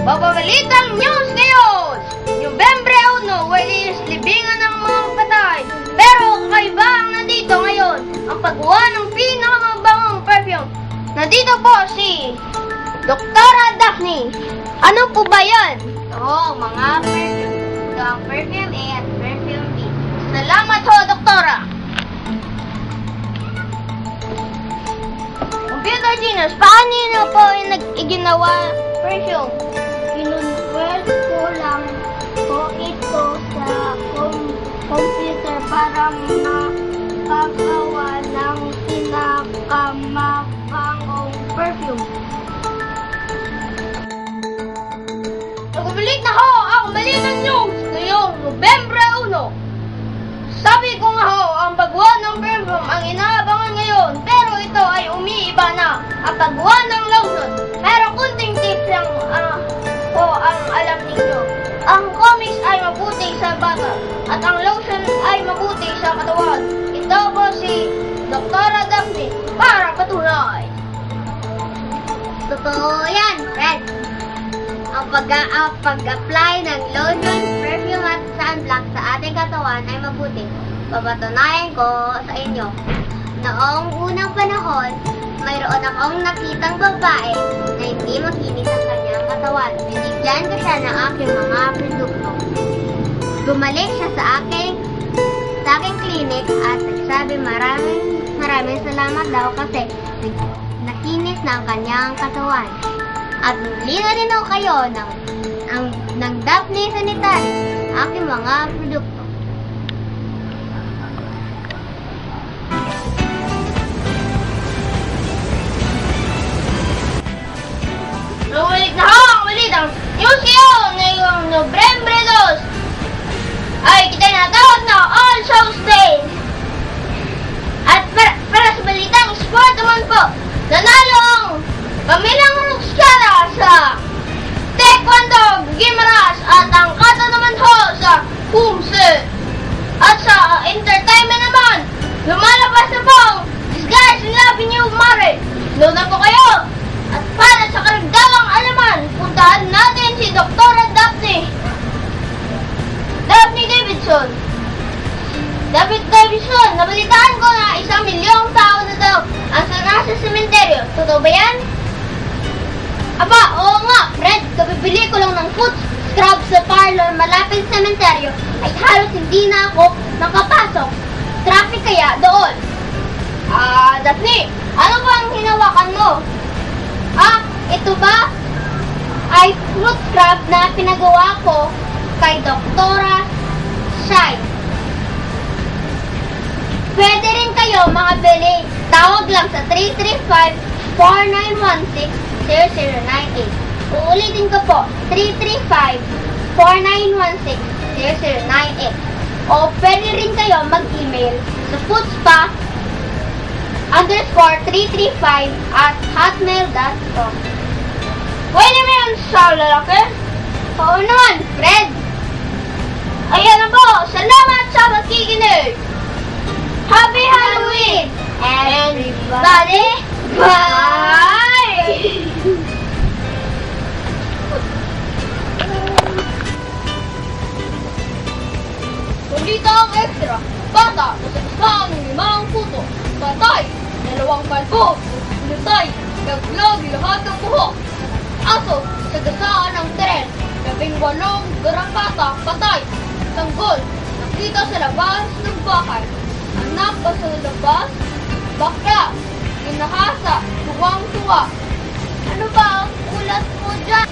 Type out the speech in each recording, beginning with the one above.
Bababalitang news ngayon! Nobyembre 1, walis libingan ng mga patay. Pero kakaiba ang nandito ngayon, ang paggawa ng pinakamabangong perfume. Nandito po si Doktora Daphne. Ano po ba yan? Oo, mga perfume. Ito ang perfume A at perfume B. Salamat ho, Doktora. Computer Genius, paano nyo po ginawa perfume? Kinonvert ko lang po ito sa computer para makagawa ng pinakamabangong perfume. Nagbalik na ho ang mali ng news ngayong Nobyembre 1. Sabi ko nga ho, ang paggawa ng perfume ang inaabangan ngayon, pero ito ay umiiba na ang paggawa ng lotion. Pero kunting tips lang po ang alam ninyo. Ang comics ay mabuti sa bata at ang lotion ay mabuti sa katawan. Ito po si Doktora Daphne para patunay. Totoo yan, Fred. Ang pag-apply ng lotion, perfume at sunblock sa ating katawan ay mabuti. Babatunayan ko sa inyo. Noong unang panahon, mayroon akong nakitang babae na hindi makinis ang kanyang katawan. Binigyan ko siya ng aking mga produkto. Bumalik siya sa aking clinic at nagsabi maraming salamat daw kasi nakinis na ang kanyang katawan. At bili na rin ako kayo ng Daphne Sanitary, aking mga produkto. Nawalik na ho ang malitang news ngayon ngayong Nobyembre 2. Ay tinatawag na All Souls Day. At para sa balitang sport naman po, nanalo ang Kamilang Ruskara sa Taekwondo Gimaras at ang kata naman ho sa Kumse. At sa entertainment naman, lumalabas na po ang This Guy's Loving You Mare. Load na po kayo. At para sa karagdagang alaman, puntahan natin si Doktora Daphne Davidson. David Davidson, nabalitaan ko na 1 milyong tao na daw ang nasa sementeryo. Totoo ba yan? Aba, oo nga, Fred. Kabibili ko lang ng foot scrub sa parlor malapit sa sementeryo ay halos hindi na ako makapasok. Traffic kaya doon. Daphne, ano ba ang hinawakan mo? Ito ba ay fruit scrub na pinagawa ko kay Doktora Shai. Pwede rin kayo mga bili. Tawag lang sa 335-4916-0098. Uulitin ko po, 335-4916-0098. O pwede rin kayo mag-email sa foodspa_335@hotmail.com. Pwede mo yun sa lalaki? Oo naman, Fred. Ayan na po, salamat sa makikinig. Happy Halloween, everybody! Bye! Nandito ang extra. Bata, nasasang 5 puto. Tatay, 2 kalbo. Lutay, naglag lahat ng buhok. Aso, sagasaan ng tren. 18 garapata, patay. Tanggol, nakita sa labas ng bahay. Anak pa sa labas, bakla, inahasa, tuwang-tuwa. Ano ba ang ulat mo dyan?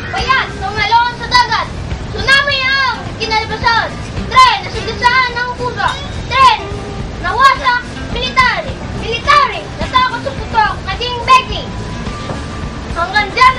Bayan, tumalon sa dagat. Tsunami ang kinalabasan. Tren, nasigasaan ng pusa. Tren, nawasak. Military, natakot sa putok, naging begging. Hanggang dyan